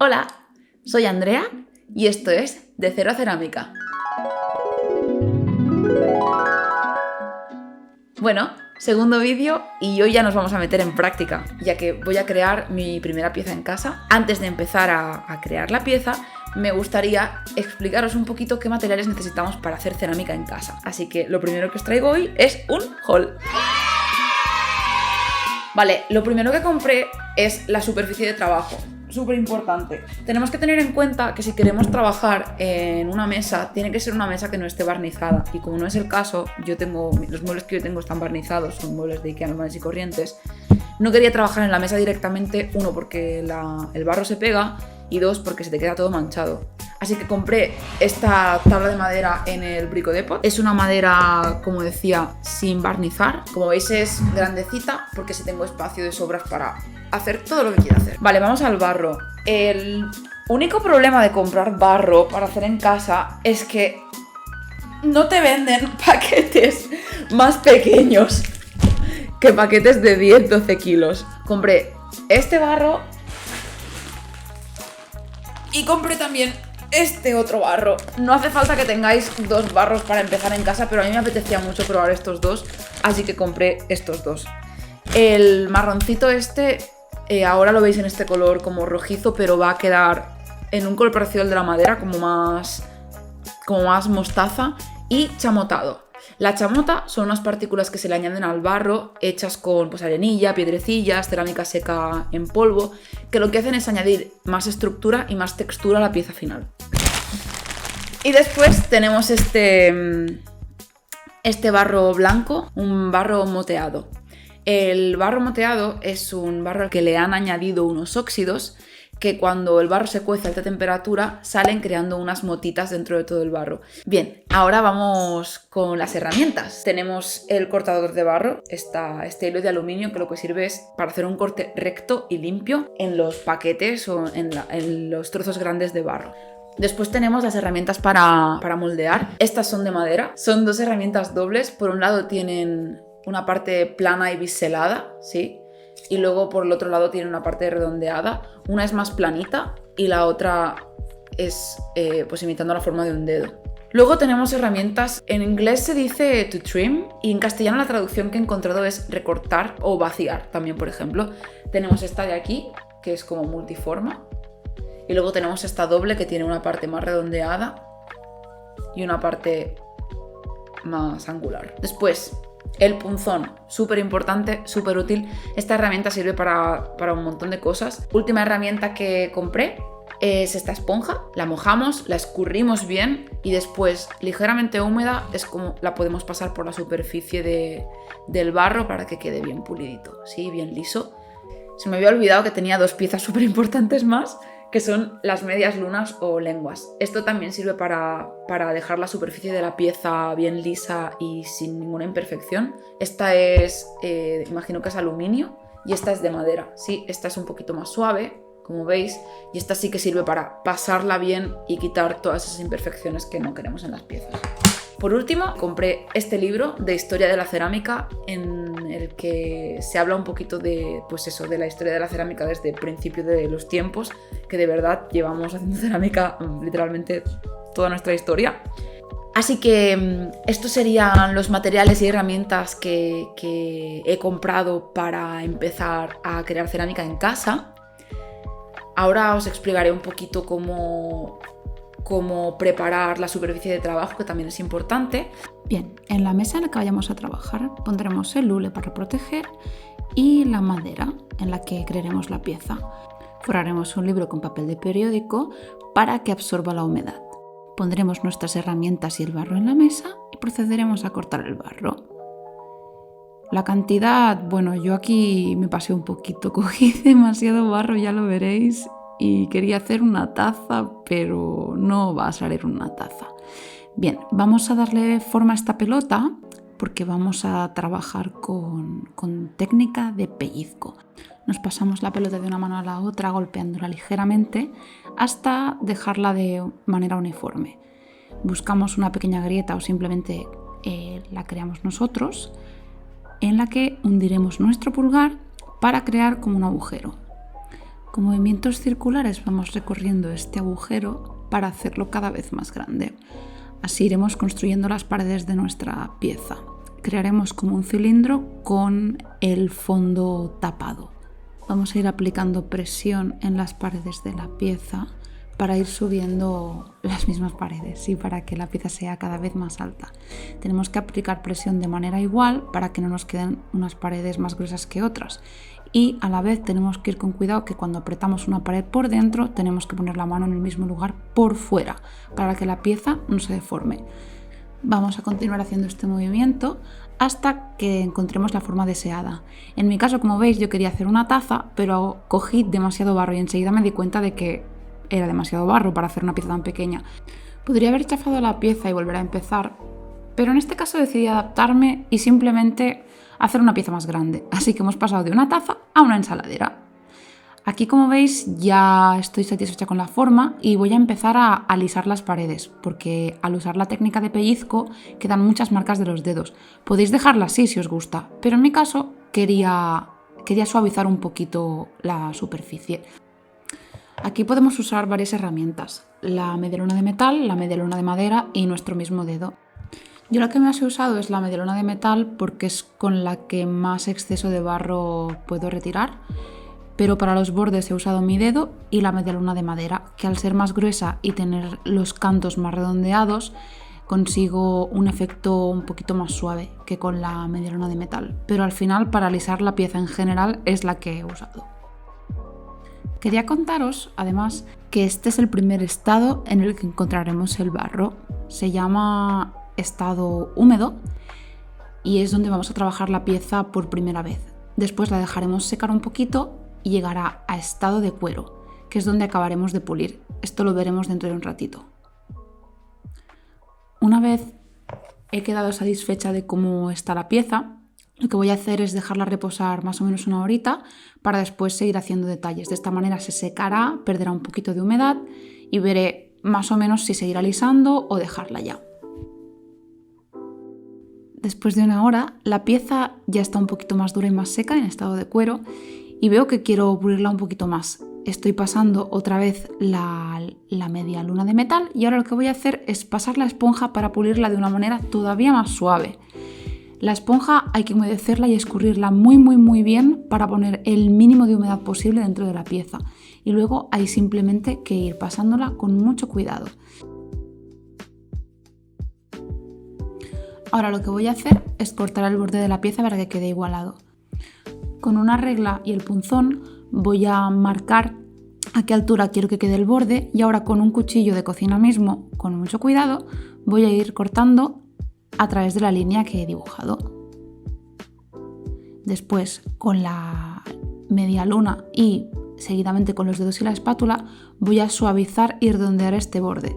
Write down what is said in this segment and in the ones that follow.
Hola, soy Andrea y esto es De Cero a Cerámica. Bueno, segundo vídeo y hoy ya nos vamos a meter en práctica, ya que voy a crear mi primera pieza en casa. Antes de empezar a crear la pieza, me gustaría explicaros un poquito qué materiales necesitamos para hacer cerámica en casa. Así que lo primero que os traigo hoy es un haul. Vale, lo primero que compré es la superficie de trabajo. Súper importante. Tenemos que tener en cuenta que si queremos trabajar en una mesa, tiene que ser una mesa que no esté barnizada. Y como no es el caso, los muebles que yo tengo están barnizados, son muebles de Ikea normales y corrientes. No quería trabajar en la mesa directamente, uno, porque el barro se pega, y dos, porque se te queda todo manchado. Así que compré esta tabla de madera en el Brico Dépôt. Es una madera, como decía, sin barnizar. Como veis es grandecita porque sí tengo espacio de sobras para hacer todo lo que quiero hacer. Vale, vamos al barro. El único problema de comprar barro para hacer en casa es que no te venden paquetes más pequeños que paquetes de 10-12 kilos. Compré este barro y compré también este otro barro. No hace falta que tengáis dos barros para empezar en casa, pero a mí me apetecía mucho probar estos dos, así que compré estos dos. El marroncito este, ahora lo veis en este color como rojizo, pero va a quedar en un color parecido al de la madera, como más mostaza y chamotado. La chamota son unas partículas que se le añaden al barro, hechas con arenilla, piedrecillas, cerámica seca en polvo, que lo que hacen es añadir más estructura y más textura a la pieza final. Y después tenemos este barro blanco, un barro moteado. El barro moteado es un barro al que le han añadido unos óxidos que cuando el barro se cuece a alta temperatura salen creando unas motitas dentro de todo el barro. Bien, ahora vamos con las herramientas. Tenemos el cortador de barro, este hilo de aluminio que lo que sirve es para hacer un corte recto y limpio en los paquetes o en los trozos grandes de barro. Después tenemos las herramientas para moldear. Estas son de madera, son dos herramientas dobles. Por un lado tienen una parte plana y biselada, ¿sí? Y luego por el otro lado tiene una parte redondeada. Una es más planita y la otra es imitando la forma de un dedo. Luego tenemos herramientas, en inglés se dice to trim y en castellano la traducción que he encontrado es recortar o vaciar también, por ejemplo. Tenemos esta de aquí, que es como multiforma. Y luego tenemos esta doble que tiene una parte más redondeada y una parte más angular. Después, el punzón, súper importante, súper útil. Esta herramienta sirve para un montón de cosas. Última herramienta que compré es esta esponja. La mojamos, la escurrimos bien y después, ligeramente húmeda, es como la podemos pasar por la superficie del barro para que quede bien pulidito, ¿sí? Bien liso. Se me había olvidado que tenía dos piezas súper importantes más, que son las medias lunas o lenguas. Esto también sirve para dejar la superficie de la pieza bien lisa y sin ninguna imperfección. Esta es, imagino que es aluminio, y esta es de madera, ¿sí? Esta es un poquito más suave, como veis, y esta sí que sirve para pasarla bien y quitar todas esas imperfecciones que no queremos en las piezas. Por último, compré este libro de historia de la cerámica en el que se habla un poquito de la historia de la cerámica desde el principio de los tiempos, que de verdad llevamos haciendo cerámica literalmente toda nuestra historia. Así que estos serían los materiales y herramientas que he comprado para empezar a crear cerámica en casa. Ahora os explicaré un poquito cómo preparar la superficie de trabajo, que también es importante. Bien, en la mesa en la que vayamos a trabajar pondremos el hule para proteger y la madera en la que crearemos la pieza. Forraremos un libro con papel de periódico para que absorba la humedad. Pondremos nuestras herramientas y el barro en la mesa y procederemos a cortar el barro. La cantidad, yo aquí me pasé un poquito, cogí demasiado barro, ya lo veréis, y quería hacer una taza, pero no va a salir una taza. Bien, vamos a darle forma a esta pelota porque vamos a trabajar con técnica de pellizco. Nos pasamos la pelota de una mano a la otra golpeándola ligeramente hasta dejarla de manera uniforme. Buscamos una pequeña grieta o simplemente la creamos nosotros, en la que hundiremos nuestro pulgar para crear como un agujero. Con movimientos circulares vamos recorriendo este agujero para hacerlo cada vez más grande. Así iremos construyendo las paredes de nuestra pieza. Crearemos como un cilindro con el fondo tapado. Vamos a ir aplicando presión en las paredes de la pieza para ir subiendo las mismas paredes y para que la pieza sea cada vez más alta. Tenemos que aplicar presión de manera igual para que no nos queden unas paredes más gruesas que otras. Y a la vez tenemos que ir con cuidado que cuando apretamos una pared por dentro tenemos que poner la mano en el mismo lugar por fuera para que la pieza no se deforme. Vamos a continuar haciendo este movimiento hasta que encontremos la forma deseada. En mi caso, como veis, yo quería hacer una taza, pero cogí demasiado barro y enseguida me di cuenta de que era demasiado barro para hacer una pieza tan pequeña. Podría haber chafado la pieza y volver a empezar, pero en este caso decidí adaptarme y simplemente hacer una pieza más grande. Así que hemos pasado de una taza a una ensaladera. Aquí, como veis, ya estoy satisfecha con la forma y voy a empezar a alisar las paredes, porque al usar la técnica de pellizco quedan muchas marcas de los dedos. Podéis dejarla así si os gusta, pero en mi caso quería suavizar un poquito la superficie. Aquí podemos usar varias herramientas, la medialuna de metal, la medialuna de madera y nuestro mismo dedo. Yo la que más he usado es la medialuna de metal porque es con la que más exceso de barro puedo retirar, pero para los bordes he usado mi dedo y la medialuna de madera, que al ser más gruesa y tener los cantos más redondeados, consigo un efecto un poquito más suave que con la medialuna de metal, pero al final para alisar la pieza en general es la que he usado. Quería contaros, además, que este es el primer estado en el que encontraremos el barro. Se llama estado húmedo y es donde vamos a trabajar la pieza por primera vez. Después la dejaremos secar un poquito y llegará a estado de cuero, que es donde acabaremos de pulir. Esto lo veremos dentro de un ratito. Una vez he quedado satisfecha de cómo está la pieza, lo que voy a hacer es dejarla reposar más o menos una horita para después seguir haciendo detalles. De esta manera se secará, perderá un poquito de humedad y veré más o menos si seguir alisando o dejarla ya. Después de una hora, la pieza ya está un poquito más dura y más seca en estado de cuero y veo que quiero pulirla un poquito más. Estoy pasando otra vez la media luna de metal y ahora lo que voy a hacer es pasar la esponja para pulirla de una manera todavía más suave. La esponja hay que humedecerla y escurrirla muy bien para poner el mínimo de humedad posible dentro de la pieza. Y luego hay simplemente que ir pasándola con mucho cuidado. Ahora lo que voy a hacer es cortar el borde de la pieza para que quede igualado. Con una regla y el punzón voy a marcar a qué altura quiero que quede el borde y ahora con un cuchillo de cocina mismo, con mucho cuidado, voy a ir cortando a través de la línea que he dibujado. Después, con la media luna y seguidamente con los dedos y la espátula, voy a suavizar y redondear este borde.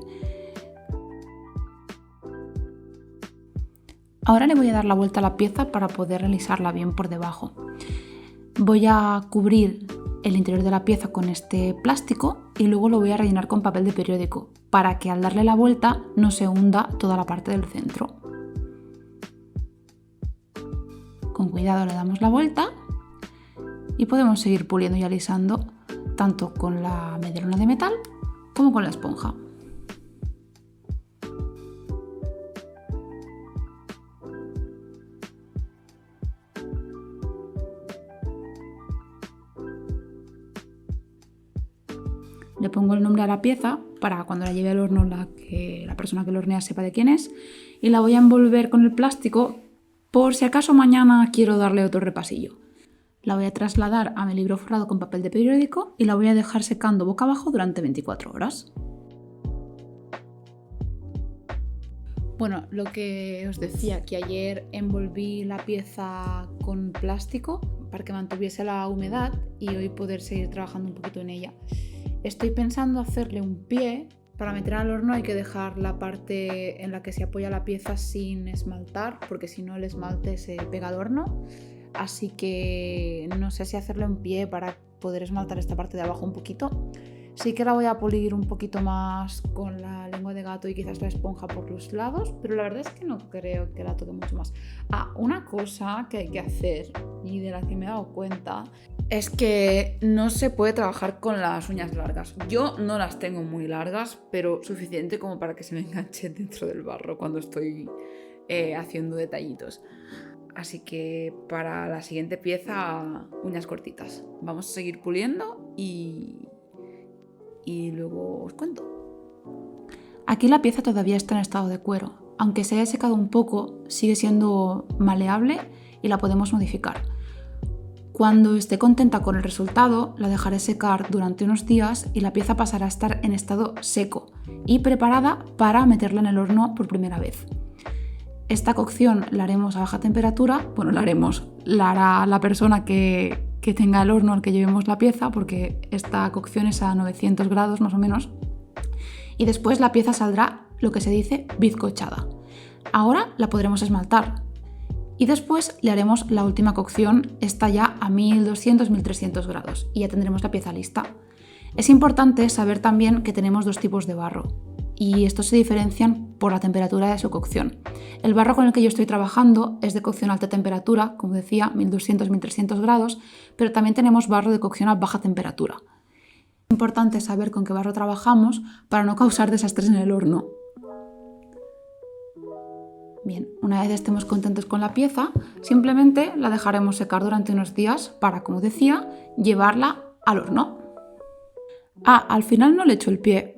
Ahora le voy a dar la vuelta a la pieza para poder alisarla bien por debajo. Voy a cubrir el interior de la pieza con este plástico y luego lo voy a rellenar con papel de periódico para que al darle la vuelta no se hunda toda la parte del centro. Con cuidado le damos la vuelta y podemos seguir puliendo y alisando tanto con la medialuna de metal como con la esponja. Le pongo el nombre a la pieza para cuando la lleve al horno la persona que lo hornea sepa de quién es y la voy a envolver con el plástico por si acaso mañana quiero darle otro repasillo. La voy a trasladar a mi libro forrado con papel de periódico y la voy a dejar secando boca abajo durante 24 horas. Bueno, lo que os decía, que ayer envolví la pieza con plástico para que mantuviese la humedad y hoy poder seguir trabajando un poquito en ella. Estoy pensando hacerle un pie. Para meter al horno hay que dejar la parte en la que se apoya la pieza sin esmaltar, porque si no el esmalte se pega al horno. Así que no sé si hacerle un pie para poder esmaltar esta parte de abajo un poquito. Sí que la voy a pulir un poquito más con la lengua de gato y quizás la esponja por los lados, pero la verdad es que no creo que la toque mucho más. Una cosa que hay que hacer, y de la que me he dado cuenta, es que no se puede trabajar con las uñas largas. Yo no las tengo muy largas, pero suficiente como para que se me enganchen dentro del barro cuando estoy haciendo detallitos. Así que para la siguiente pieza, uñas cortitas. Vamos a seguir puliendo y luego os cuento. Aquí la pieza todavía está en estado de cuero. Aunque se haya secado un poco, sigue siendo maleable y la podemos modificar. Cuando esté contenta con el resultado, la dejaré secar durante unos días y la pieza pasará a estar en estado seco y preparada para meterla en el horno por primera vez. Esta cocción la haremos a baja temperatura, la hará la persona que tenga el horno al que llevemos la pieza, porque esta cocción es a 900 grados más o menos, y después la pieza saldrá lo que se dice bizcochada. Ahora la podremos esmaltar y después le haremos la última cocción, esta ya a 1200-1300 grados, y ya tendremos la pieza lista. Es importante saber también que tenemos dos tipos de barro y estos se diferencian por la temperatura de su cocción. El barro con el que yo estoy trabajando es de cocción a alta temperatura, como decía, 1200-1300 grados, pero también tenemos barro de cocción a baja temperatura. Es importante saber con qué barro trabajamos para no causar desastres en el horno. Bien, una vez estemos contentos con la pieza, simplemente la dejaremos secar durante unos días para, como decía, llevarla al horno. Al final no le echo el pie.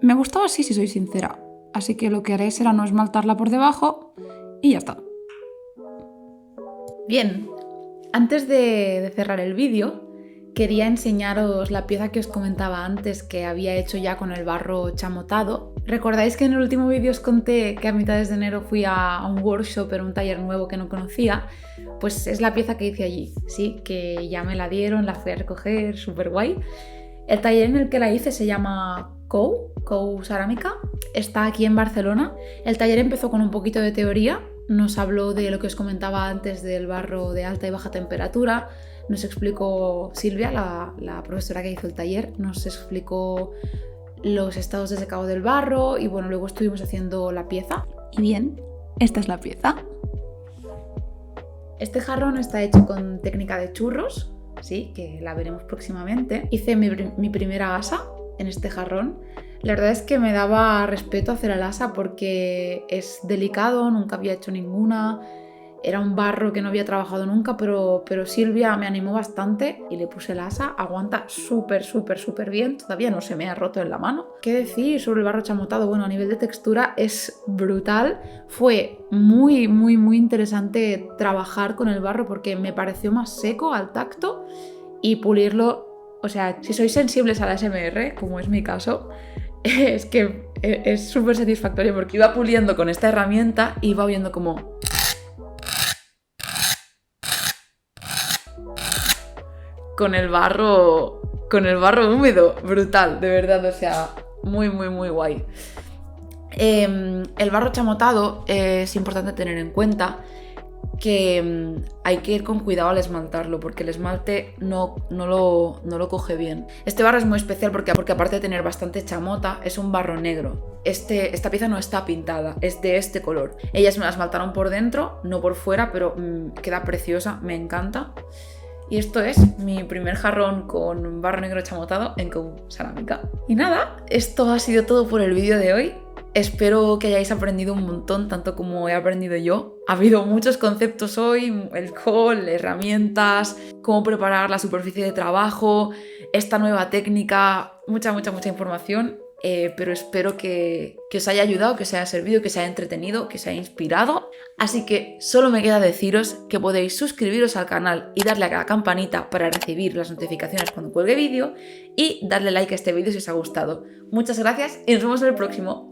Me gustaba así, si soy sincera, así que lo que haré será no esmaltarla por debajo y ya está. Bien, antes de cerrar el vídeo, quería enseñaros la pieza que os comentaba antes que había hecho ya con el barro chamotado. ¿Recordáis que en el último vídeo os conté que a mitades de enero fui a un workshop, en un taller nuevo que no conocía? Pues es la pieza que hice allí, sí, que ya me la dieron, la fui a recoger, súper guay. El taller en el que la hice se llama COU Cerámica, está aquí en Barcelona. El taller empezó con un poquito de teoría, nos habló de lo que os comentaba antes del barro de alta y baja temperatura, nos explicó Silvia, la profesora que hizo el taller, nos explicó los estados de secado del barro y bueno, luego estuvimos haciendo la pieza. Y bien, esta es la pieza. Este jarrón está hecho con técnica de churros, sí, que la veremos próximamente. Hice mi primera asa en este jarrón. La verdad es que me daba respeto hacer el asa porque es delicado, nunca había hecho ninguna. Era un barro que no había trabajado nunca, pero Silvia me animó bastante y le puse el asa. Aguanta súper bien, todavía no se me ha roto en la mano. ¿Qué decir sobre el barro chamotado? Bueno, a nivel de textura es brutal. Fue muy interesante trabajar con el barro porque me pareció más seco al tacto y pulirlo. O sea, si sois sensibles a la ASMR, como es mi caso, es que es súper satisfactorio porque iba puliendo con esta herramienta y iba oyendo como... Con el barro húmedo, brutal, de verdad, o sea, muy guay. El barro chamotado es importante tener en cuenta que hay que ir con cuidado al esmaltarlo porque el esmalte no lo coge bien. Este barro es muy especial porque aparte de tener bastante chamota, es un barro negro. Esta pieza no está pintada, es de este color. Ellas me la esmaltaron por dentro, no por fuera, pero queda preciosa, me encanta. Y esto es mi primer jarrón con barro negro chamotado en COU Cerámica. Y nada, esto ha sido todo por el vídeo de hoy. Espero que hayáis aprendido un montón, tanto como he aprendido yo. Ha habido muchos conceptos hoy, el col, herramientas, cómo preparar la superficie de trabajo, esta nueva técnica, mucha información. Pero espero que os haya ayudado, que os haya servido, que os haya entretenido, que os haya inspirado. Así que solo me queda deciros que podéis suscribiros al canal y darle a la campanita para recibir las notificaciones cuando cuelgue vídeo y darle like a este vídeo si os ha gustado. Muchas gracias y nos vemos en el próximo.